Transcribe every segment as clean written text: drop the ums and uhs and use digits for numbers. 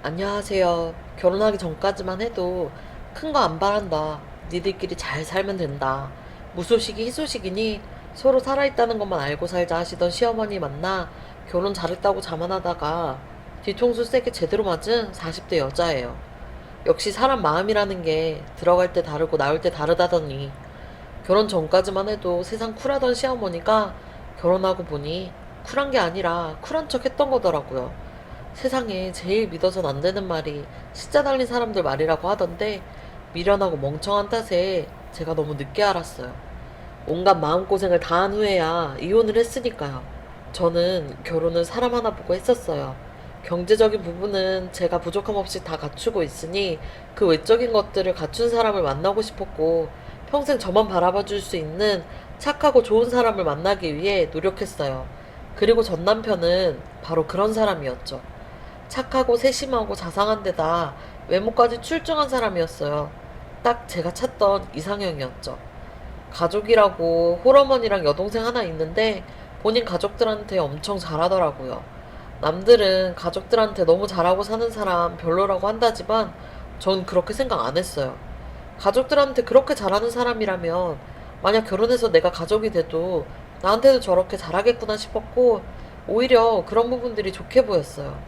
안녕하세요. 결혼하기 전까지만 해도 큰 거 안 바란다. 니들끼리 잘 살면 된다. 무소식이 희소식이니 서로 살아있다는 것만 알고 살자 하시던 시어머니 만나 결혼 잘했다고 자만하다가 뒤통수 세게 제대로 맞은 40대 여자예요. 역시 사람 마음이라는 게 들어갈 때 다르고 나올 때 다르다더니 결혼 전까지만 해도 세상 쿨하던 시어머니가 결혼하고 보니 쿨한 게 아니라 쿨한 척 했던 거더라고요. 세상에 제일 믿어선 안 되는 말이 숫자 달린 사람들 말이라고 하던데 미련하고 멍청한 탓에 제가 너무 늦게 알았어요. 온갖 마음고생을 다 한 후에야 이혼을 했으니까요. 저는 결혼을 사람 하나 보고 했었어요. 경제적인 부분은 제가 부족함 없이 다 갖추고 있으니 그 외적인 것들을 갖춘 사람을 만나고 싶었고 평생 저만 바라봐 줄 수 있는 착하고 좋은 사람을 만나기 위해 노력했어요. 그리고 전 남편은 바로 그런 사람이었죠. 착하고 세심하고 자상한 데다 외모까지 출중한 사람이었어요. 딱 제가 찾던 이상형이었죠. 가족이라고 홀어머니랑 여동생 하나 있는데 본인 가족들한테 엄청 잘하더라고요. 남들은 가족들한테 너무 잘하고 사는 사람 별로라고 한다지만 전 그렇게 생각 안 했어요. 가족들한테 그렇게 잘하는 사람이라면 만약 결혼해서 내가 가족이 돼도 나한테도 저렇게 잘하겠구나 싶었고 오히려 그런 부분들이 좋게 보였어요.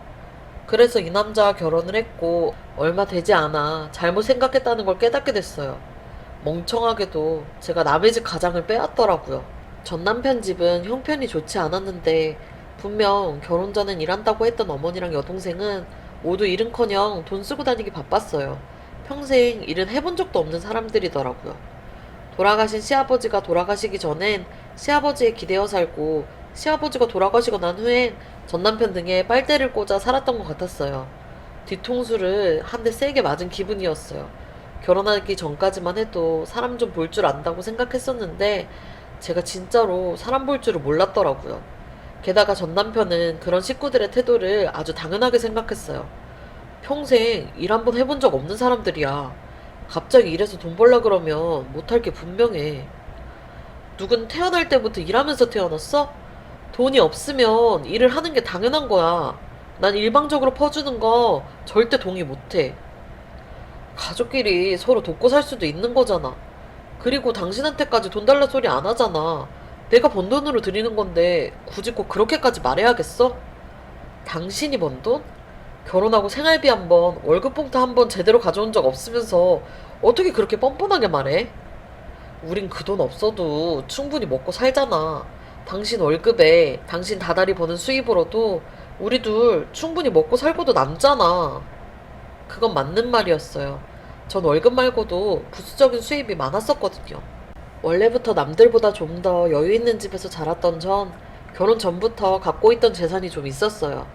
그래서 이 남자와 결혼을 했고 얼마 되지 않아 잘못 생각했다는 걸 깨닫게 됐어요. 멍청하게도 제가 남의 집 가장을 빼앗더라고요. 전 남편 집은 형편이 좋지 않았는데 분명 결혼 전엔 일한다고 했던 어머니랑 여동생은 모두 일은커녕 돈 쓰고 다니기 바빴어요. 평생 일은 해본 적도 없는 사람들이더라고요. 돌아가신 시아버지가 돌아가시기 전엔 시아버지에 기대어 살고 시아버지가 돌아가시고 난 후엔 전 남편 등에 빨대를 꽂아 살았던 것 같았어요. 뒤통수를 한 대 세게 맞은 기분이었어요. 결혼하기 전까지만 해도 사람 좀 볼 줄 안다고 생각했었는데 제가 진짜로 사람 볼 줄을 몰랐더라고요. 게다가 전 남편은 그런 식구들의 태도를 아주 당연하게 생각했어요. 평생 일 한 번 해본 적 없는 사람들이야. 갑자기 일해서 돈 벌라 그러면 못할 게 분명해. 누군 태어날 때부터 일하면서 태어났어? 돈이 없으면 일을 하는 게 당연한 거야. 난 일방적으로 퍼주는 거 절대 동의 못해. 가족끼리 서로 돕고 살 수도 있는 거잖아. 그리고 당신한테까지 돈 달라 소리 안 하잖아. 내가 번 돈으로 드리는 건데 굳이 꼭 그렇게까지 말해야겠어? 당신이 번 돈? 결혼하고 생활비 한 번, 월급 봉투 한 번 제대로 가져온 적 없으면서 어떻게 그렇게 뻔뻔하게 말해? 우린 그 돈 없어도 충분히 먹고 살잖아. 당신 월급에 당신 다달이 버는 수입으로도 우리 둘 충분히 먹고 살고도 남잖아. 그건 맞는 말이었어요. 전 월급 말고도 부수적인 수입이 많았었거든요. 원래부터 남들보다 좀 더 여유 있는 집에서 자랐던 전 결혼 전부터 갖고 있던 재산이 좀 있었어요.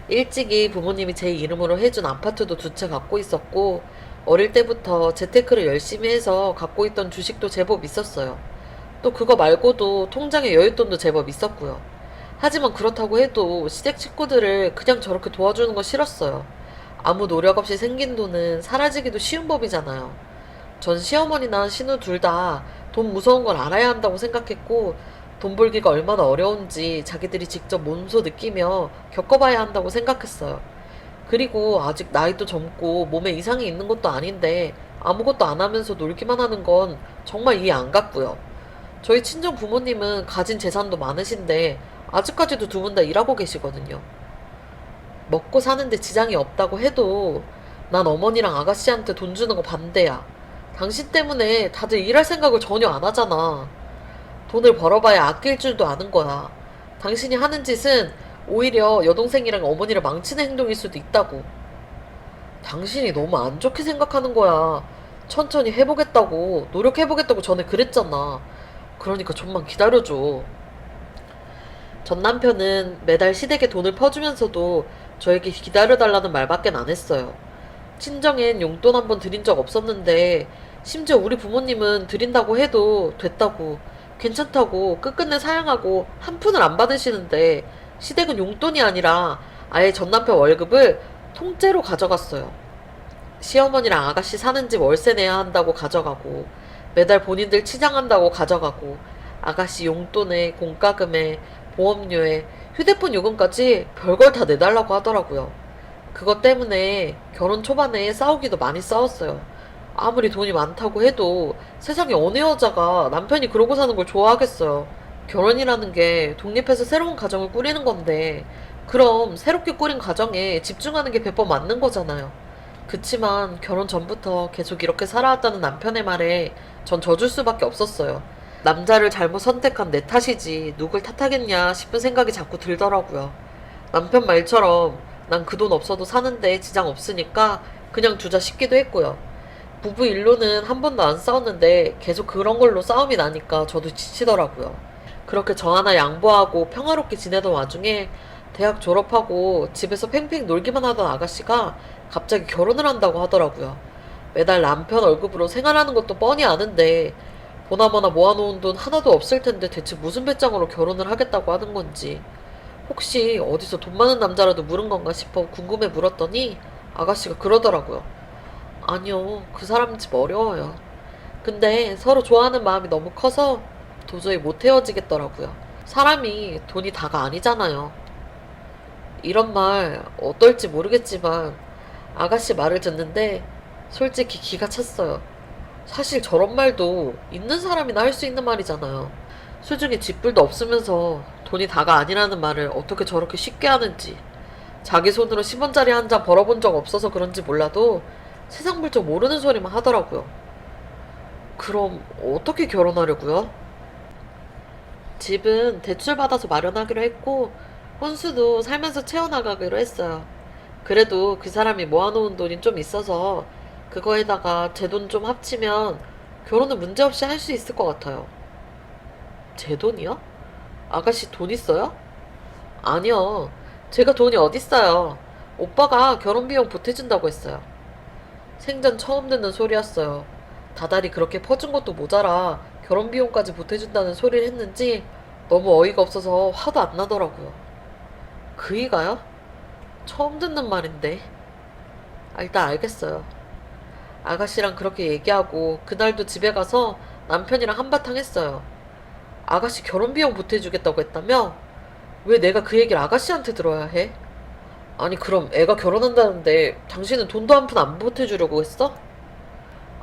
일찍이 부모님이 제 이름으로 해준 아파트도 두 채 갖고 있었고 어릴 때부터 재테크를 열심히 해서 갖고 있던 주식도 제법 있었어요. 또 그거 말고도 통장에 여윳돈도 제법 있었고요. 하지만 그렇다고 해도 시댁 식구들을 그냥 저렇게 도와주는 거 싫었어요. 아무 노력 없이 생긴 돈은 사라지기도 쉬운 법이잖아요. 전 시어머니나 신우 둘 다 돈 무서운 걸 알아야 한다고 생각했고 돈 벌기가 얼마나 어려운지 자기들이 직접 몸소 느끼며 겪어봐야 한다고 생각했어요. 그리고 아직 나이도 젊고 몸에 이상이 있는 것도 아닌데 아무것도 안 하면서 놀기만 하는 건 정말 이해 안 갔고요. 저희 친정 부모님은 가진 재산도 많으신데 아직까지도 두 분 다 일하고 계시거든요. 먹고 사는데 지장이 없다고 해도 난 어머니랑 아가씨한테 돈 주는 거 반대야. 당신 때문에 다들 일할 생각을 전혀 안 하잖아. 돈을 벌어봐야 아낄 줄도 아는 거야. 당신이 하는 짓은 오히려 여동생이랑 어머니를 망치는 행동일 수도 있다고. 당신이 너무 안 좋게 생각하는 거야. 천천히 해보겠다고, 노력해보겠다고 전에 그랬잖아. 그러니까 좀만 기다려줘. 전 남편은 매달 시댁에 돈을 퍼주면서도 저에게 기다려달라는 말밖에 안 했어요. 친정엔 용돈 한 번 드린 적 없었는데 심지어 우리 부모님은 드린다고 해도 됐다고 괜찮다고 끝끝내 사양하고 한 푼을 안 받으시는데 시댁은 용돈이 아니라 아예 전 남편 월급을 통째로 가져갔어요. 시어머니랑 아가씨 사는 집 월세 내야 한다고 가져가고, 매달 본인들 치장한다고 가져가고, 아가씨 용돈에, 공과금에, 보험료에, 휴대폰 요금까지 별걸 다 내달라고 하더라고요. 그것 때문에 결혼 초반에 싸우기도 많이 싸웠어요. 아무리 돈이 많다고 해도 세상에 어느 여자가 남편이 그러고 사는 걸 좋아하겠어요. 결혼이라는 게 독립해서 새로운 가정을 꾸리는 건데, 그럼 새롭게 꾸린 가정에 집중하는 게 배법 맞는 거잖아요. 그치만 결혼 전부터 계속 이렇게 살아왔다는 남편의 말에 전 져줄 수밖에 없었어요. 남자를 잘못 선택한 내 탓이지 누굴 탓하겠냐 싶은 생각이 자꾸 들더라고요. 남편 말처럼 난 그 돈 없어도 사는데 지장 없으니까 그냥 두자 싶기도 했고요. 부부 일로는 한 번도 안 싸웠는데 계속 그런 걸로 싸움이 나니까 저도 지치더라고요. 그렇게 저 하나 양보하고 평화롭게 지내던 와중에 대학 졸업하고 집에서 팽팽 놀기만 하던 아가씨가 갑자기 결혼을 한다고 하더라고요. 매달 남편 월급으로 생활하는 것도 뻔히 아는데 보나마나 모아놓은 돈 하나도 없을 텐데 대체 무슨 배짱으로 결혼을 하겠다고 하는 건지, 혹시 어디서 돈 많은 남자라도 물은 건가 싶어 궁금해 물었더니 아가씨가 그러더라고요. 아니요, 그 사람 집 어려워요. 근데 서로 좋아하는 마음이 너무 커서 도저히 못 헤어지겠더라고요. 사람이 돈이 다가 아니잖아요. 이런 말 어떨지 모르겠지만 아가씨 말을 듣는데 솔직히 기가 찼어요. 사실 저런 말도 있는 사람이나 할 수 있는 말이잖아요. 수중에 쥐뿔도 없으면서 돈이 다가 아니라는 말을 어떻게 저렇게 쉽게 하는지. 자기 손으로 10원짜리 한 장 벌어본 적 없어서 그런지 몰라도 세상 물정 모르는 소리만 하더라고요. 그럼 어떻게 결혼하려고요? 집은 대출 받아서 마련하기로 했고 혼수도 살면서 채워나가기로 했어요. 그래도 그 사람이 모아놓은 돈이 좀 있어서 그거에다가 제 돈 좀 합치면 결혼은 문제없이 할 수 있을 것 같아요. 제 돈이요? 아가씨 돈 있어요? 아니요. 제가 돈이 어딨어요. 오빠가 결혼 비용 보태준다고 했어요. 생전 처음 듣는 소리였어요. 다달이 그렇게 퍼준 것도 모자라 결혼 비용까지 보태준다는 소리를 했는지 너무 어이가 없어서 화도 안 나더라고요. 그이가요? 처음 듣는 말인데. 일단 알겠어요. 아가씨랑 그렇게 얘기하고 그날도 집에 가서 남편이랑 한바탕 했어요. 아가씨 결혼 비용 보태주겠다고 했다며? 왜 내가 그 얘기를 아가씨한테 들어야 해? 아니 그럼 애가 결혼한다는데 당신은 돈도 한 푼 안 보태주려고 했어?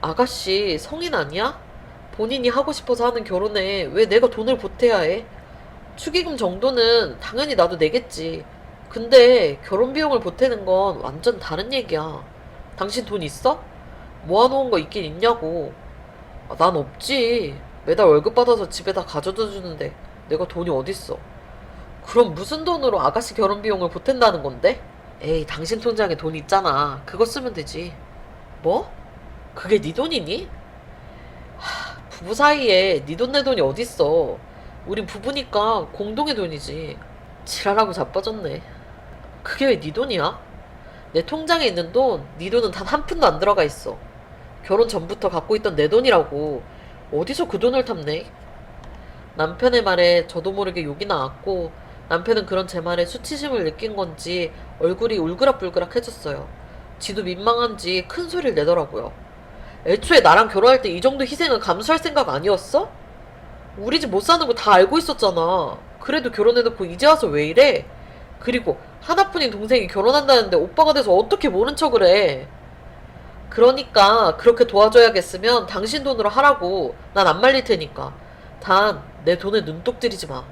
아가씨 성인 아니야? 본인이 하고 싶어서 하는 결혼에 왜 내가 돈을 보태야 해? 축의금 정도는 당연히 나도 내겠지. 근데 결혼 비용을 보태는 건 완전 다른 얘기야. 당신 돈 있어? 모아놓은 거 있긴 있냐고. 난 없지. 매달 월급 받아서 집에다 가져다 주는데 내가 돈이 어딨어. 그럼 무슨 돈으로 아가씨 결혼 비용을 보탠다는 건데? 에이, 당신 통장에 돈 있잖아. 그거 쓰면 되지. 뭐? 그게 네 돈이니? 부부 사이에 네 돈 내 돈이 어딨어. 우린 부부니까 공동의 돈이지. 지랄하고 자빠졌네. 그게 왜 네 돈이야? 내 통장에 있는 돈, 네 돈은 단 한 푼도 안 들어가 있어. 결혼 전부터 갖고 있던 내 돈이라고. 어디서 그 돈을 탐내? 남편의 말에 저도 모르게 욕이 나왔고 남편은 그런 제 말에 수치심을 느낀 건지 얼굴이 울그락불그락해졌어요. 지도 민망한지 큰 소리를 내더라고요. 애초에 나랑 결혼할 때 이 정도 희생은 감수할 생각 아니었어? 우리 집 못 사는 거 다 알고 있었잖아. 그래도 결혼해놓고 이제 와서 왜 이래? 그리고 하나뿐인 동생이 결혼한다는데 오빠가 돼서 어떻게 모른 척을 해? 그러니까 그렇게 도와줘야겠으면 당신 돈으로 하라고. 난 안 말릴 테니까. 단 내 돈에 눈독 들이지 마.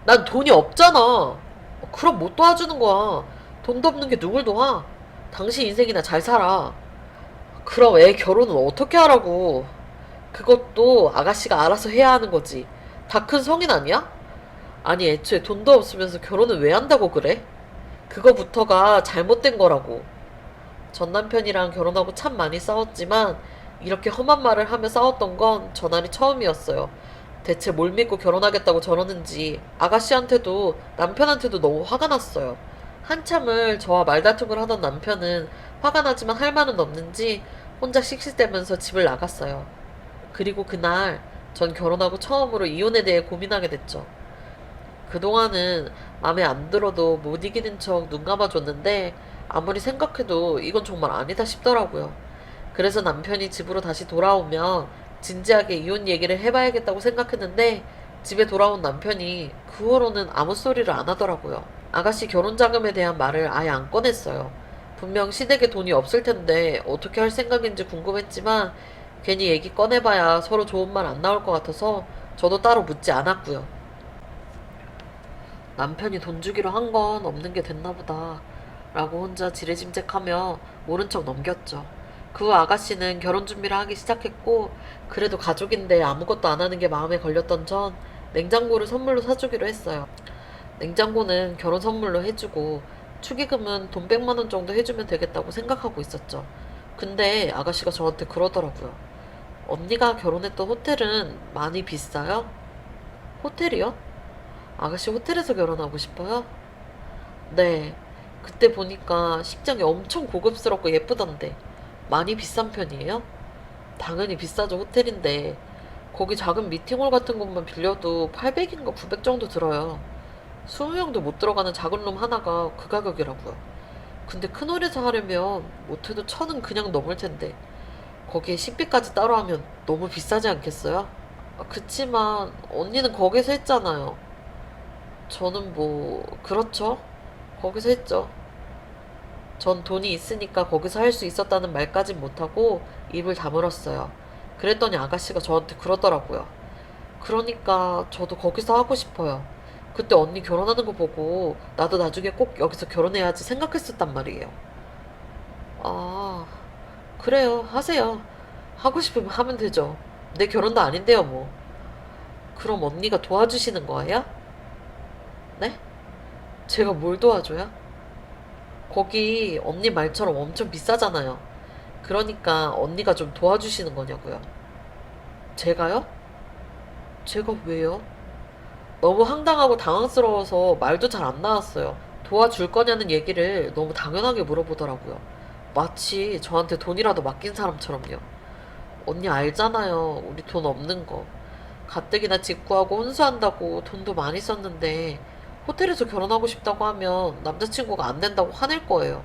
난 돈이 없잖아. 그럼 못 도와주는 거야. 돈도 없는 게 누굴 도와? 당신 인생이나 잘 살아. 그럼 애 결혼은 어떻게 하라고? 그것도 아가씨가 알아서 해야 하는 거지. 다 큰 성인 아니야? 아니 애초에 돈도 없으면서 결혼을 왜 한다고 그래? 그거부터가 잘못된 거라고. 전 남편이랑 결혼하고 참 많이 싸웠지만 이렇게 험한 말을 하며 싸웠던 건 전날이 처음이었어요. 대체 뭘 믿고 결혼하겠다고 저러는지 아가씨한테도 남편한테도 너무 화가 났어요. 한참을 저와 말다툼을 하던 남편은 화가 나지만 할 말은 없는지 혼자 씩씩대면서 집을 나갔어요. 그리고 그날 전 결혼하고 처음으로 이혼에 대해 고민하게 됐죠. 그동안은 맘에 안 들어도 못 이기는 척 눈 감아줬는데 아무리 생각해도 이건 정말 아니다 싶더라고요. 그래서 남편이 집으로 다시 돌아오면 진지하게 이혼 얘기를 해봐야겠다고 생각했는데 집에 돌아온 남편이 그 후로는 아무 소리를 안 하더라고요. 아가씨 결혼 자금에 대한 말을 아예 안 꺼냈어요. 분명 시댁에 돈이 없을 텐데 어떻게 할 생각인지 궁금했지만 괜히 얘기 꺼내봐야 서로 좋은 말 안 나올 것 같아서 저도 따로 묻지 않았고요. 남편이 돈 주기로 한 건 없는 게 됐나 보다 라고 혼자 지레짐작하며 모른 척 넘겼죠. 그 후 아가씨는 결혼 준비를 하기 시작했고 그래도 가족인데 아무것도 안 하는 게 마음에 걸렸던 전 냉장고를 선물로 사주기로 했어요. 냉장고는 결혼 선물로 해주고 축의금은 돈 100만 원 정도 해주면 되겠다고 생각하고 있었죠. 근데 아가씨가 저한테 그러더라고요. 언니가 결혼했던 호텔은 많이 비싸요? 호텔이요? 아가씨 호텔에서 결혼하고 싶어요? 네. 그때 보니까 식장이 엄청 고급스럽고 예쁘던데 많이 비싼 편이에요? 당연히 비싸죠. 호텔인데 거기 작은 미팅홀 같은 곳만 빌려도 800인가 900 정도 들어요. 20명도 못 들어가는 작은 룸 하나가 그 가격이라고요. 근데 큰 홀에서 하려면 못해도 1000은 그냥 넘을 텐데 거기에 식비까지 따로 하면 너무 비싸지 않겠어요? 그치만 언니는 거기서 했잖아요. 저는 뭐 그렇죠. 거기서 했죠. 전 돈이 있으니까 거기서 할 수 있었다는 말까진 못하고 입을 다물었어요. 그랬더니 아가씨가 저한테 그러더라고요. 그러니까 저도 거기서 하고 싶어요. 그때 언니 결혼하는 거 보고 나도 나중에 꼭 여기서 결혼해야지 생각했었단 말이에요. 아, 그래요. 하세요. 하고 싶으면 하면 되죠. 내 결혼도 아닌데요, 뭐. 그럼 언니가 도와주시는 거예요? 네? 제가 뭘 도와줘요? 거기 언니 말처럼 엄청 비싸잖아요. 그러니까 언니가 좀 도와주시는 거냐고요. 제가요? 제가 왜요? 너무 황당하고 당황스러워서 말도 잘 안 나왔어요. 도와줄 거냐는 얘기를 너무 당연하게 물어보더라고요. 마치 저한테 돈이라도 맡긴 사람처럼요. 언니 알잖아요. 우리 돈 없는 거. 가뜩이나 직구하고 혼수한다고 돈도 많이 썼는데 호텔에서 결혼하고 싶다고 하면 남자친구가 안 된다고 화낼 거예요.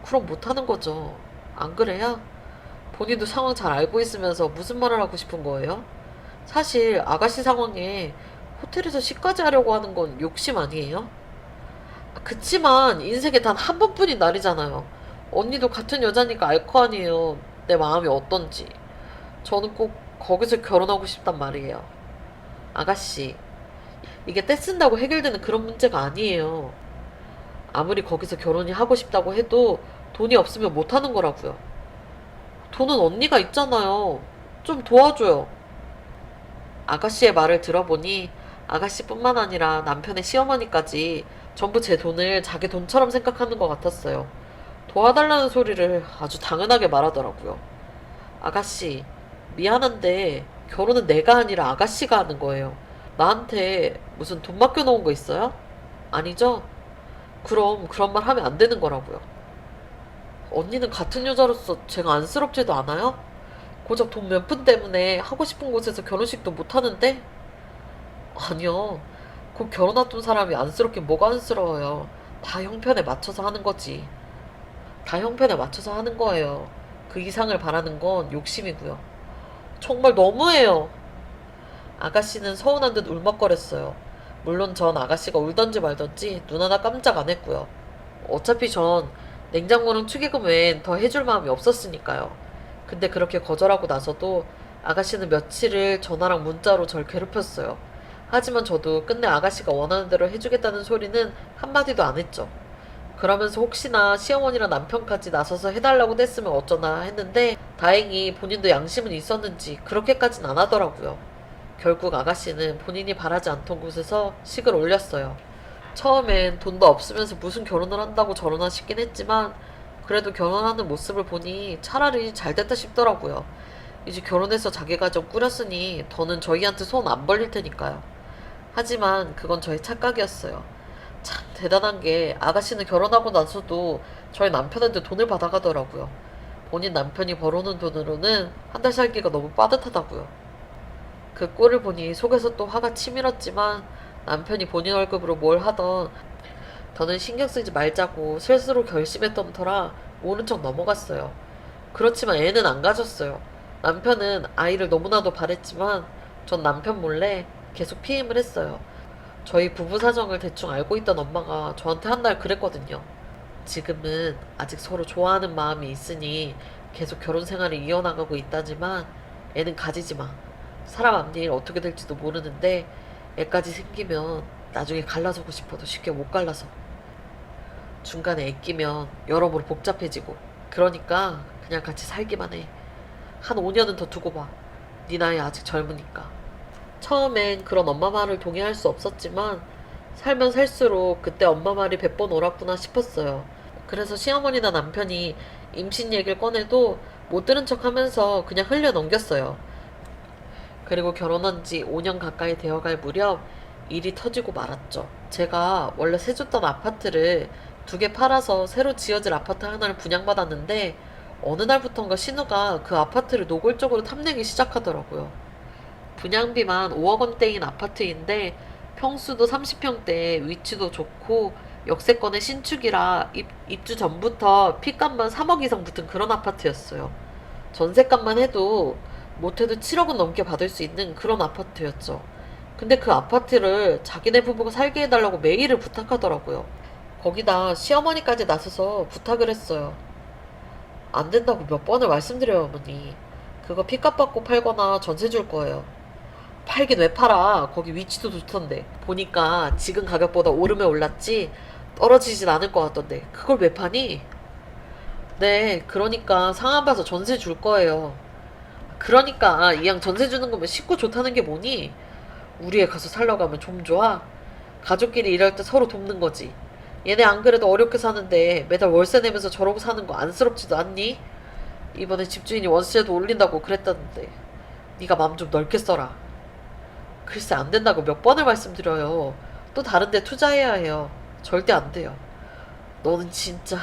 그럼 못하는 거죠. 안 그래요? 본인도 상황 잘 알고 있으면서 무슨 말을 하고 싶은 거예요? 사실 아가씨 상황에 호텔에서 시까지 하려고 하는 건 욕심 아니에요? 그치만 인생에 단 한 번뿐인 날이잖아요. 언니도 같은 여자니까 알 거 아니에요. 내 마음이 어떤지. 저는 꼭 거기서 결혼하고 싶단 말이에요. 아가씨, 이게 떼쓴다고 해결되는 그런 문제가 아니에요. 아무리 거기서 결혼이 하고 싶다고 해도 돈이 없으면 못하는 거라고요. 돈은 언니가 있잖아요. 좀 도와줘요. 아가씨의 말을 들어보니 아가씨뿐만 아니라 남편의 시어머니까지 전부 제 돈을 자기 돈처럼 생각하는 것 같았어요. 도와달라는 소리를 아주 당연하게 말하더라고요. 아가씨, 미안한데 결혼은 내가 아니라 아가씨가 하는 거예요. 나한테 무슨 돈 맡겨놓은 거 있어요? 아니죠? 그럼 그런 말 하면 안 되는 거라고요. 언니는 같은 여자로서 제가 안쓰럽지도 않아요? 고작 돈 몇 푼 때문에 하고 싶은 곳에서 결혼식도 못 하는데? 아니요. 곧 결혼 앞둔 사람이 안쓰럽긴 뭐가 안쓰러워요. 다 형편에 맞춰서 하는 거지. 다 형편에 맞춰서 하는 거예요. 그 이상을 바라는 건 욕심이고요. 정말 너무해요. 아가씨는 서운한 듯 울먹거렸어요. 물론 전 아가씨가 울던지 말던지 눈 하나 깜짝 안 했고요. 어차피 전 냉장고랑 축의금 외엔 더 해줄 마음이 없었으니까요. 근데 그렇게 거절하고 나서도 아가씨는 며칠을 전화랑 문자로 절 괴롭혔어요. 하지만 저도 끝내 아가씨가 원하는 대로 해주겠다는 소리는 한마디도 안 했죠. 그러면서 혹시나 시어머니랑 남편까지 나서서 해달라고 했으면 어쩌나 했는데 다행히 본인도 양심은 있었는지 그렇게까진 안 하더라고요. 결국 아가씨는 본인이 바라지 않던 곳에서 식을 올렸어요. 처음엔 돈도 없으면서 무슨 결혼을 한다고 저러나 싶긴 했지만 그래도 결혼하는 모습을 보니 차라리 잘 됐다 싶더라고요. 이제 결혼해서 자기 가정 꾸렸으니 더는 저희한테 손 안 벌릴 테니까요. 하지만 그건 저의 착각이었어요. 참 대단한 게 아가씨는 결혼하고 나서도 저희 남편한테 돈을 받아가더라고요. 본인 남편이 벌어오는 돈으로는 한 달 살기가 너무 빠듯하다고요. 그 꼴을 보니 속에서 또 화가 치밀었지만 남편이 본인 월급으로 뭘 하던 더는 신경 쓰지 말자고 스스로 결심했던 터라 모른 척 넘어갔어요. 그렇지만 애는 안 가졌어요. 남편은 아이를 너무나도 바랬지만 전 남편 몰래 계속 피임을 했어요. 저희 부부 사정을 대충 알고 있던 엄마가 저한테 한 날 그랬거든요. 지금은 아직 서로 좋아하는 마음이 있으니 계속 결혼 생활을 이어나가고 있다지만 애는 가지지 마. 사람 앞일 어떻게 될지도 모르는데 애까지 생기면 나중에 갈라서고 싶어도 쉽게 못 갈라서. 중간에 애 끼면 여러모로 복잡해지고. 그러니까 그냥 같이 살기만 해. 한 5년은 더 두고 봐. 네 나이 아직 젊으니까. 처음엔 그런 엄마 말을 동의할 수 없었지만 살면 살수록 그때 엄마 말이 100번 옳았구나 싶었어요. 그래서 시어머니나 남편이 임신 얘기를 꺼내도 못 들은 척 하면서 그냥 흘려 넘겼어요. 그리고 결혼한 지 5년 가까이 되어갈 무렵 일이 터지고 말았죠. 제가 원래 세줬던 아파트를 2개 팔아서 새로 지어질 아파트 하나를 분양받았는데 어느 날부턴가 신우가 그 아파트를 노골적으로 탐내기 시작하더라고요. 분양비만 5억 원대인 아파트인데 평수도 30평대, 위치도 좋고 역세권의 신축이라 입주 전부터 피값만 3억 이상 붙은 그런 아파트였어요. 전세값만 해도 못해도 7억은 넘게 받을 수 있는 그런 아파트였죠. 근데 그 아파트를 자기네 부부가 살게 해달라고 매일을 부탁하더라고요. 거기다 시어머니까지 나서서 부탁을 했어요. 안 된다고 몇 번을 말씀드려요, 어머니. 그거 피값 받고 팔거나 전세 줄 거예요. 팔긴 왜 팔아? 거기 위치도 좋던데. 보니까 지금 가격보다 오르면 올랐지 떨어지진 않을 것 같던데. 그걸 왜 파니? 네, 그러니까 상한 봐서 전세 줄 거예요. 그러니까 이왕 전세 주는 거면 식구 좋다는 게 뭐니? 우리 애 가서 살려고 하면 좀 좋아? 가족끼리 일할 때 서로 돕는 거지. 얘네 안 그래도 어렵게 사는데 매달 월세 내면서 저러고 사는 거 안쓰럽지도 않니? 이번에 집주인이 월세도 올린다고 그랬다는데 네가 마음 좀 넓게 써라. 글쎄 안 된다고 몇 번을 말씀드려요. 또 다른 데 투자해야 해요. 절대 안 돼요. 너는 진짜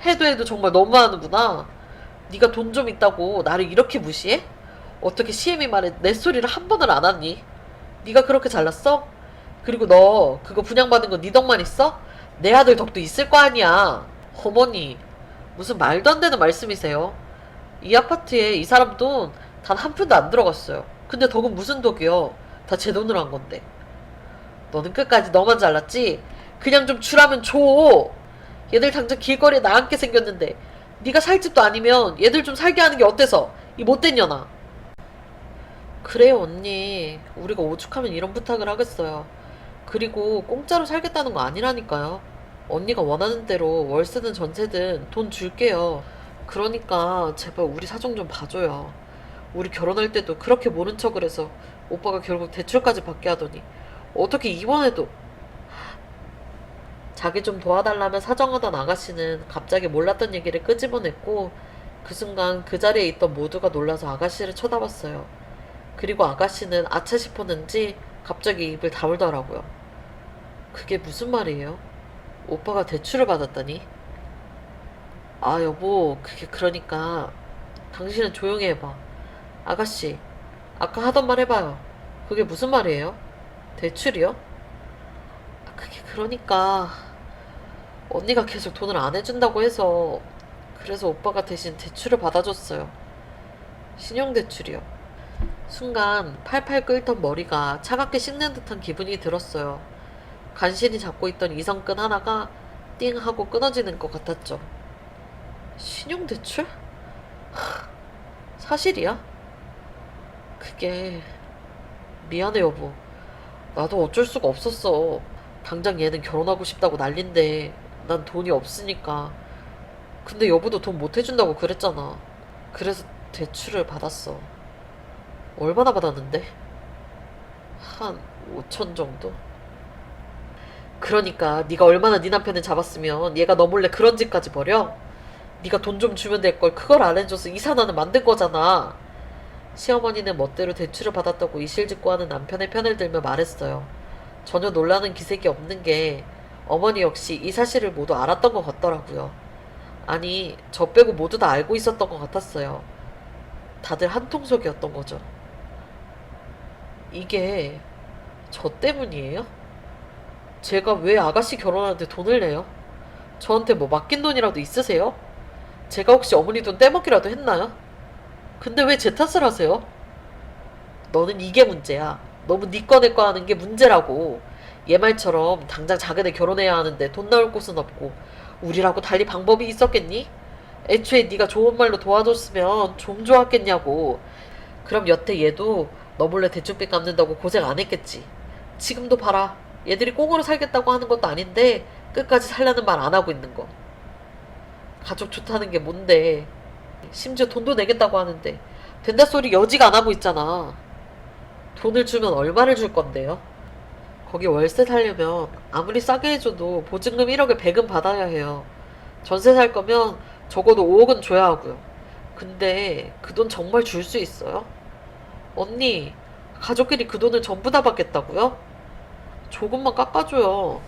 해도 정말 너무하는구나. 네가 돈 좀 있다고 나를 이렇게 무시해? 어떻게 시애미 말에 내 소리를 한 번을 안 하니? 네가 그렇게 잘났어? 그리고 너 그거 분양받은 거 네 덕만 있어? 내 아들 덕도 있을 거 아니야. 어머니, 무슨 말도 안 되는 말씀이세요? 이 아파트에 이 사람 돈 단 한 푼도 안 들어갔어요. 근데 덕은 무슨 덕이요? 다 제 돈으로 한 건데. 너는 끝까지 너만 잘났지? 그냥 좀 주라면 줘. 얘들 당장 길거리에 나앉게 생겼는데 네가 살 집도 아니면 얘들 좀 살게 하는 게 어때서? 이 못된 년아. 그래요 언니. 우리가 오죽하면 이런 부탁을 하겠어요. 그리고 공짜로 살겠다는 거 아니라니까요. 언니가 원하는 대로 월세든 전세든 돈 줄게요. 그러니까 제발 우리 사정 좀 봐줘요. 우리 결혼할 때도 그렇게 모른 척을 해서 오빠가 결국 대출까지 받게 하더니 어떻게 이번에도. 자기 좀 도와달라며 사정하던 아가씨는 갑자기 몰랐던 얘기를 끄집어냈고 그 순간 그 자리에 있던 모두가 놀라서 아가씨를 쳐다봤어요. 그리고 아가씨는 아차 싶었는지 갑자기 입을 다물더라고요. 그게 무슨 말이에요? 오빠가 대출을 받았다니? 아 여보, 그게 그러니까 당신은 조용히 해봐. 아가씨, 아까 하던 말 해봐요. 그게 무슨 말이에요? 대출이요? 그게 그러니까 언니가 계속 돈을 안 해준다고 해서 그래서 오빠가 대신 대출을 받아줬어요. 신용대출이요. 순간 팔팔 끓던 머리가 차갑게 식는 듯한 기분이 들었어요. 간신히 잡고 있던 이성끈 하나가 띵 하고 끊어지는 것 같았죠. 신용대출? 사실이야? 그게 미안해 여보. 나도 어쩔 수가 없었어. 당장 얘는 결혼하고 싶다고 난린데 난 돈이 없으니까. 근데 여보도 돈 못 해준다고 그랬잖아. 그래서 대출을 받았어. 얼마나 받았는데? 한 5천 정도? 그러니까 네가 얼마나 네 남편을 잡았으면 얘가 너 몰래 그런 짓까지 벌여? 네가 돈 좀 주면 될 걸 그걸 안 해줘서 이사 나는 만든 거잖아. 시어머니는 멋대로 대출을 받았다고 이실직고하는 남편의 편을 들며 말했어요. 전혀 놀라는 기색이 없는 게 어머니 역시 이 사실을 모두 알았던 것 같더라고요. 아니, 저 빼고 모두 다 알고 있었던 것 같았어요. 다들 한통속이었던 거죠. 이게 저 때문이에요? 제가 왜 아가씨 결혼하는데 돈을 내요? 저한테 뭐 맡긴 돈이라도 있으세요? 제가 혹시 어머니 돈 떼먹기라도 했나요? 근데 왜 제 탓을 하세요? 너는 이게 문제야. 너무 네 거 내 거 하는 게 문제라고. 얘 말처럼 당장 자기네 결혼해야 하는데 돈 나올 곳은 없고 우리라고 달리 방법이 있었겠니? 애초에 네가 좋은 말로 도와줬으면 좀 좋았겠냐고. 그럼 여태 얘도 너 몰래 대출빚 갚는다고 고생 안 했겠지. 지금도 봐라. 얘들이 꽁으로 살겠다고 하는 것도 아닌데 끝까지 살라는 말 안 하고 있는 거. 가족 좋다는 게 뭔데. 심지어 돈도 내겠다고 하는데 된다 소리 여지가 안 하고 있잖아. 돈을 주면 얼마를 줄 건데요? 거기 월세 살려면 아무리 싸게 해줘도 보증금 1억에 100은 받아야 해요. 전세 살 거면 적어도 5억은 줘야 하고요. 근데 그 돈 정말 줄 수 있어요? 언니, 가족끼리 그 돈을 전부 다 받겠다고요? 조금만 깎아줘요.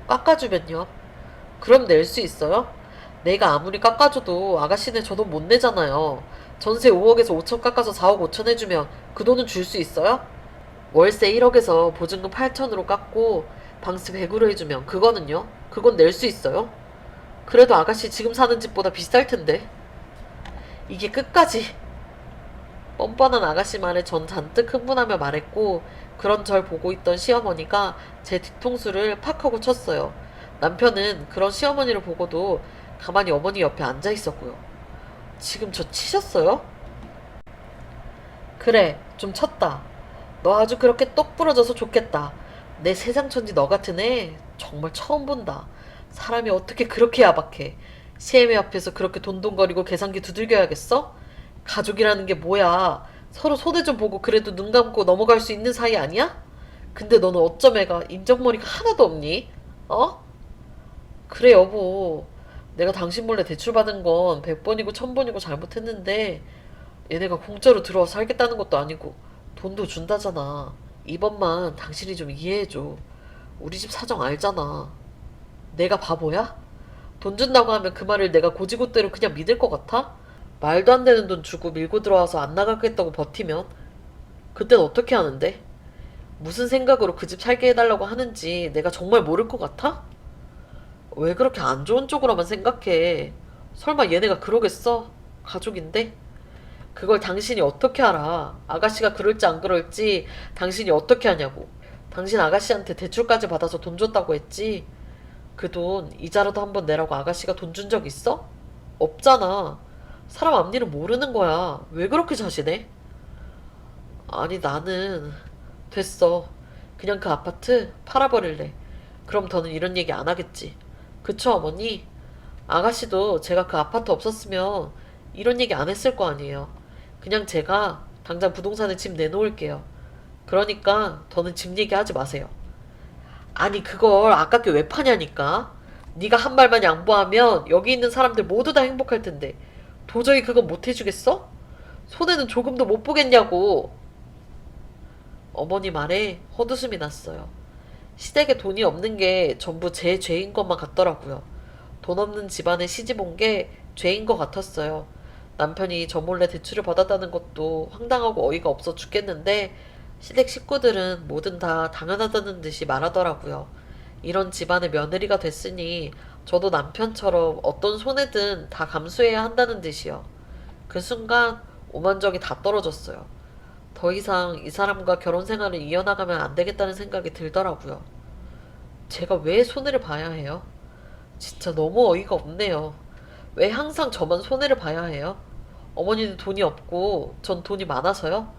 깎아주면요? 그럼 낼 수 있어요? 내가 아무리 깎아줘도 아가씨네 저 돈 못 내잖아요. 전세 5억에서 5천 깎아서 4억 5천 해주면 그 돈은 줄 수 있어요? 월세 1억에서 보증금 8천으로 깎고 방세 100으로 해주면 그거는요? 그건 낼 수 있어요? 그래도 아가씨 지금 사는 집보다 비쌀 텐데. 이게 끝까지. 뻔뻔한 아가씨 말에 전 잔뜩 흥분하며 말했고 그런 절 보고 있던 시어머니가 제 뒤통수를 팍 하고 쳤어요. 남편은 그런 시어머니를 보고도 가만히 어머니 옆에 앉아 있었고요. 지금 저 치셨어요? 그래, 좀 쳤다. 너 아주 그렇게 똑 부러져서 좋겠다. 내 세상천지 너 같은 애 정말 처음 본다. 사람이 어떻게 그렇게 야박해. 시애미 앞에서 그렇게 돈돈거리고 계산기 두들겨야겠어? 가족이라는 게 뭐야. 서로 손해 좀 보고 그래도 눈 감고 넘어갈 수 있는 사이 아니야? 근데 너는 어쩜 애가 인정머리가 하나도 없니? 어? 그래 여보. 내가 당신 몰래 대출 받은 건 100번이고 1000번이고 잘못했는데 얘네가 공짜로 들어와 살겠다는 것도 아니고 돈도 준다잖아. 이번만 당신이 좀 이해해줘. 우리 집 사정 알잖아. 내가 바보야? 돈 준다고 하면 그 말을 내가 고지고대로 그냥 믿을 것 같아? 말도 안 되는 돈 주고 밀고 들어와서 안 나가겠다고 버티면? 그땐 어떻게 하는데? 무슨 생각으로 그 집 살게 해달라고 하는지 내가 정말 모를 것 같아? 왜 그렇게 안 좋은 쪽으로만 생각해? 설마 얘네가 그러겠어? 가족인데? 그걸 당신이 어떻게 알아? 아가씨가 그럴지 안 그럴지 당신이 어떻게 하냐고. 당신 아가씨한테 대출까지 받아서 돈 줬다고 했지? 그 돈 이자라도 한번 내라고 아가씨가 돈 준 적 있어? 없잖아. 사람 앞일은 모르는 거야. 왜 그렇게 자신해? 아니 나는 됐어. 그냥 그 아파트 팔아버릴래. 그럼 더는 이런 얘기 안 하겠지. 그쵸 어머니? 아가씨도 제가 그 아파트 없었으면 이런 얘기 안 했을 거 아니에요. 그냥 제가 당장 부동산에 집 내놓을게요. 그러니까 더는 집 얘기하지 마세요. 아니 그걸 아깝게 왜 파냐니까. 네가 한 말만 양보하면 여기 있는 사람들 모두 다 행복할 텐데 도저히 그건 못 해주겠어? 손해는 조금도 못 보겠냐고. 어머니 말에 헛웃음이 났어요. 시댁에 돈이 없는 게 전부 제 죄인 것만 같더라고요. 돈 없는 집안에 시집 온 게 죄인 것 같았어요. 남편이 저 몰래 대출을 받았다는 것도 황당하고 어이가 없어 죽겠는데 시댁 식구들은 뭐든 다 당연하다는 듯이 말하더라고요. 이런 집안의 며느리가 됐으니 저도 남편처럼 어떤 손해든 다 감수해야 한다는 듯이요. 그 순간 오만정이 다 떨어졌어요. 더 이상 이 사람과 결혼 생활을 이어나가면 안 되겠다는 생각이 들더라고요. 제가 왜 손해를 봐야 해요? 진짜 너무 어이가 없네요. 왜 항상 저만 손해를 봐야 해요? 어머니는 돈이 없고 전 돈이 많아서요?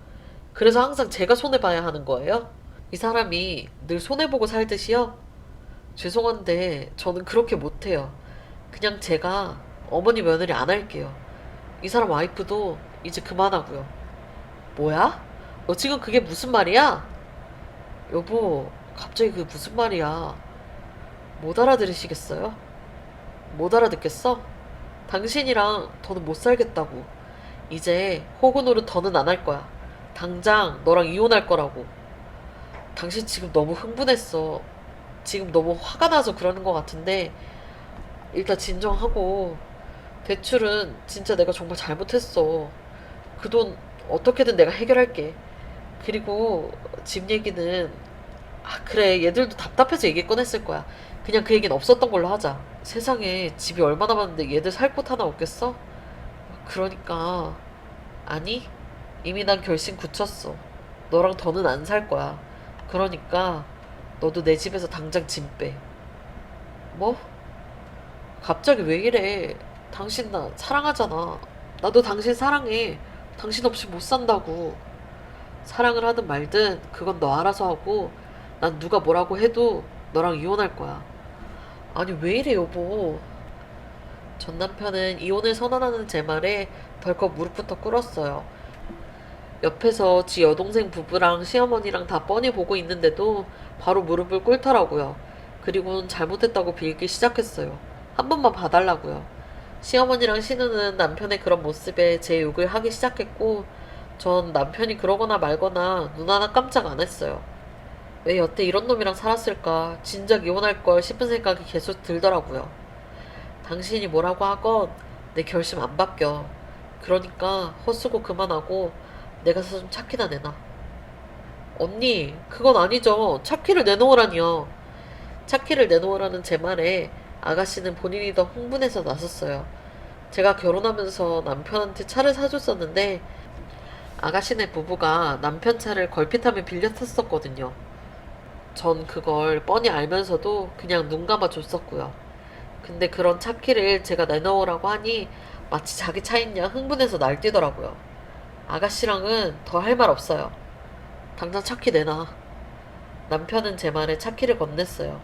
그래서 항상 제가 손해봐야 하는 거예요? 이 사람이 늘 손해보고 살듯이요? 죄송한데 저는 그렇게 못해요. 그냥 제가 어머니 며느리 안 할게요. 이 사람 와이프도 이제 그만하고요. 뭐야? 너 지금 그게 무슨 말이야? 여보, 갑자기 그게 무슨 말이야? 못 알아들으시겠어요? 못 알아듣겠어? 당신이랑 더는 못 살겠다고. 이제 호구 노릇 더는 안 할 거야. 당장 너랑 이혼할 거라고. 당신 지금 너무 흥분했어. 지금 너무 화가 나서 그러는 것 같은데 일단 진정하고 대출은 진짜 내가 정말 잘못했어. 그 돈 어떻게든 내가 해결할게. 그리고 집 얘기는 아, 그래. 얘들도 답답해서 얘기 꺼냈을 거야. 그냥 그 얘기는 없었던 걸로 하자. 세상에 집이 얼마나 많은데 얘들 살 곳 하나 없겠어? 그러니까. 아니, 이미 난 결심 굳혔어. 너랑 더는 안 살 거야. 그러니까 너도 내 집에서 당장 짐 빼. 뭐? 갑자기 왜 이래? 당신 나 사랑하잖아. 나도 당신 사랑해. 당신 없이 못 산다고. 사랑을 하든 말든 그건 너 알아서 하고 난 누가 뭐라고 해도 너랑 이혼할 거야. 아니 왜 이래 여보. 전 남편은 이혼을 선언하는 제 말에 덜컥 무릎부터 꿇었어요. 옆에서 지 여동생 부부랑 시어머니랑 다 뻔히 보고 있는데도 바로 무릎을 꿇더라고요. 그리고는 잘못했다고 빌기 시작했어요. 한 번만 봐달라고요. 시어머니랑 신우는 남편의 그런 모습에 제 욕을 하기 시작했고, 전 남편이 그러거나 말거나 눈 하나 깜짝 안 했어요. 왜 여태 이런 놈이랑 살았을까? 진작 이혼할 걸 싶은 생각이 계속 들더라고요. 당신이 뭐라고 하건 내 결심 안 바뀌어. 그러니까 헛수고 그만하고 내 가서 좀 차키나 내놔. 언니, 그건 아니죠. 차키를 내놓으라니요. 차키를 내놓으라는 제 말에 아가씨는 본인이 더 흥분해서 나섰어요. 제가 결혼하면서 남편한테 차를 사줬었는데 아가씨네 부부가 남편 차를 걸핏하면 빌려 탔었거든요. 전 그걸 뻔히 알면서도 그냥 눈 감아 줬었고요. 근데 그런 차키를 제가 내놓으라고 하니 마치 자기 차인 양 흥분해서 날뛰더라고요. 아가씨랑은 더 할 말 없어요. 당장 차키 내놔. 남편은 제 말에 차키를 건넸어요.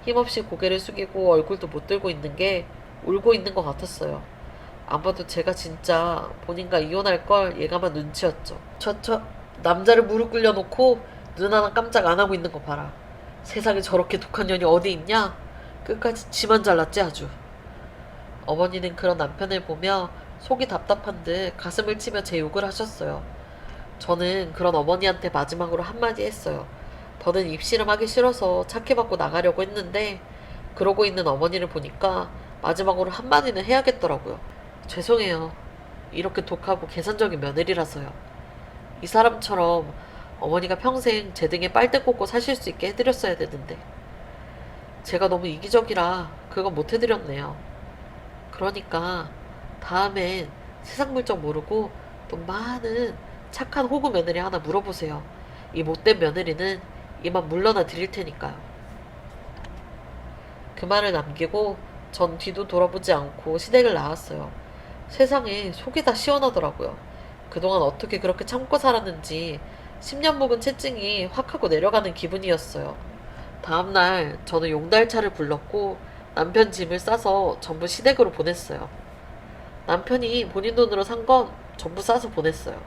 힘없이 고개를 숙이고 얼굴도 못 들고 있는 게 울고 있는 것 같았어요. 아마도 제가 진짜 본인과 이혼할 걸 예감한 눈치였죠. 남자를 무릎 꿇려놓고 눈 하나 깜짝 안 하고 있는 거 봐라. 세상에 저렇게 독한 년이 어디 있냐? 끝까지 지만 잘랐지 아주. 어머니는 그런 남편을 보며 속이 답답한 듯 가슴을 치며 제 욕을 하셨어요. 저는 그런 어머니한테 마지막으로 한마디 했어요. 더는 입씨름하기 싫어서 차키 받고 나가려고 했는데 그러고 있는 어머니를 보니까 마지막으로 한마디는 해야겠더라고요. 죄송해요. 이렇게 독하고 계산적인 며느리라서요. 이 사람처럼 어머니가 평생 제 등에 빨대 꽂고 사실 수 있게 해드렸어야 되는데 제가 너무 이기적이라 그건 못 해드렸네요. 그러니까 다음엔 세상 물정 모르고 또 많은 착한 호구 며느리 하나 물어보세요. 이 못된 며느리는 이만 물러나 드릴 테니까요. 그 말을 남기고 전 뒤도 돌아보지 않고 시댁을 나왔어요. 세상에 속이 다 시원하더라고요. 그동안 어떻게 그렇게 참고 살았는지 10년 묵은 채증이 확 하고 내려가는 기분이었어요. 다음날 저는 용달차를 불렀고 남편 짐을 싸서 전부 시댁으로 보냈어요. 남편이 본인 돈으로 산 건 전부 싸서 보냈어요.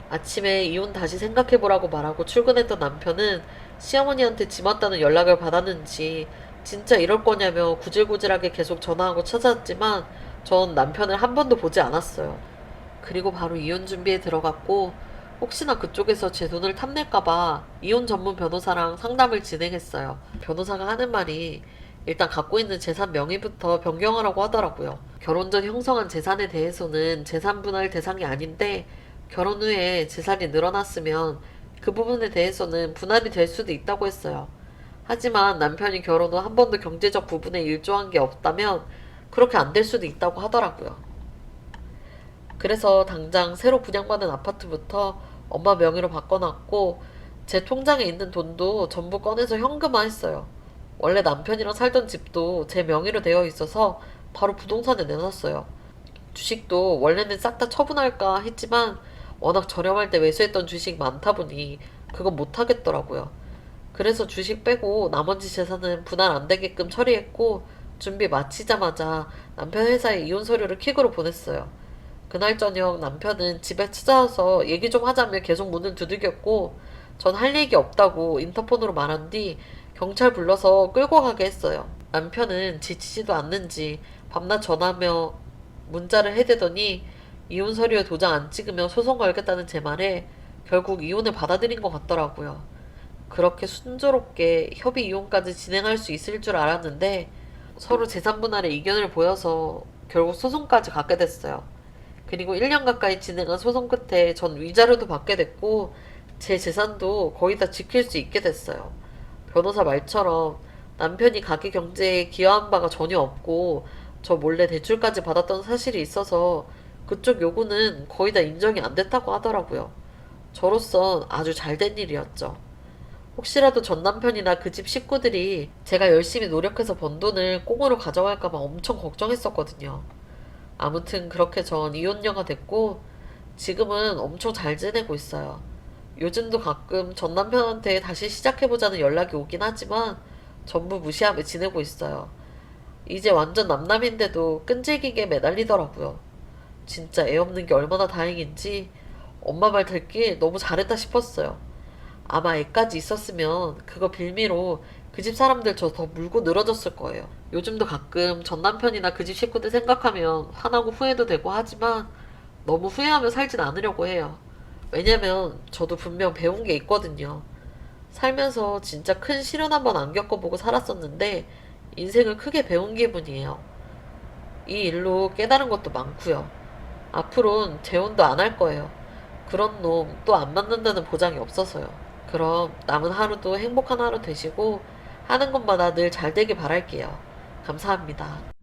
아침에 이혼 다시 생각해보라고 말하고 출근했던 남편은 시어머니한테 짐 왔다는 연락을 받았는지 진짜 이럴 거냐며 구질구질하게 계속 전화하고 찾아왔지만 전 남편을 한 번도 보지 않았어요. 그리고 바로 이혼 준비에 들어갔고 혹시나 그쪽에서 제 돈을 탐낼까봐 이혼 전문 변호사랑 상담을 진행했어요. 변호사가 하는 말이 일단 갖고 있는 재산 명의부터 변경하라고 하더라고요. 결혼 전 형성한 재산에 대해서는 재산 분할 대상이 아닌데 결혼 후에 재산이 늘어났으면 그 부분에 대해서는 분할이 될 수도 있다고 했어요. 하지만 남편이 결혼 후 한 번도 경제적 부분에 일조한 게 없다면 그렇게 안 될 수도 있다고 하더라고요. 그래서 당장 새로 분양받은 아파트부터 엄마 명의로 바꿔놨고 제 통장에 있는 돈도 전부 꺼내서 현금화했어요. 원래 남편이랑 살던 집도 제 명의로 되어 있어서 바로 부동산에 내놨어요. 주식도 원래는 싹 다 처분할까 했지만 워낙 저렴할 때 매수했던 주식 많다 보니 그건 못하겠더라고요. 그래서 주식 빼고 나머지 재산은 분할 안 되게끔 처리했고 준비 마치자마자 남편 회사에 이혼 서류를 킥으로 보냈어요. 그날 저녁 남편은 집에 찾아와서 얘기 좀 하자며 계속 문을 두들겼고 전 할 얘기 없다고 인터폰으로 말한 뒤 경찰 불러서 끌고 가게 했어요. 남편은 지치지도 않는지 밤낮 전화하며 문자를 해대더니 이혼 서류에 도장 안 찍으면 소송 걸겠다는 제 말에 결국 이혼을 받아들인 것 같더라고요. 그렇게 순조롭게 협의 이혼까지 진행할 수 있을 줄 알았는데 서로 재산 분할에 이견을 보여서 결국 소송까지 갖게 됐어요. 그리고 1년 가까이 진행한 소송 끝에 전 위자료도 받게 됐고 제 재산도 거의 다 지킬 수 있게 됐어요. 변호사 말처럼 남편이 가게 경제에 기여한 바가 전혀 없고 저 몰래 대출까지 받았던 사실이 있어서 그쪽 요구는 거의 다 인정이 안 됐다고 하더라고요. 저로선 아주 잘된 일이었죠. 혹시라도 전 남편이나 그 집 식구들이 제가 열심히 노력해서 번 돈을 꽁으로 가져갈까봐 엄청 걱정했었거든요. 아무튼 그렇게 전 이혼녀가 됐고 지금은 엄청 잘 지내고 있어요. 요즘도 가끔 전 남편한테 다시 시작해보자는 연락이 오긴 하지만 전부 무시하며 지내고 있어요. 이제 완전 남남인데도 끈질기게 매달리더라고요. 진짜 애 없는 게 얼마나 다행인지 엄마 말 듣기 너무 잘했다 싶었어요. 아마 애까지 있었으면 그거 빌미로 그 집 사람들 저 더 물고 늘어졌을 거예요. 요즘도 가끔 전 남편이나 그 집 식구들 생각하면 화나고 후회도 되고 하지만 너무 후회하며 살진 않으려고 해요. 왜냐면 저도 분명 배운 게 있거든요. 살면서 진짜 큰 시련 한 번 안 겪어보고 살았었는데 인생을 크게 배운 기분이에요. 이 일로 깨달은 것도 많고요. 앞으로는 재혼도 안 할 거예요. 그런 놈 또 안 만난다는 보장이 없어서요. 그럼 남은 하루도 행복한 하루 되시고 하는 것마다 늘 잘 되길 바랄게요. 감사합니다.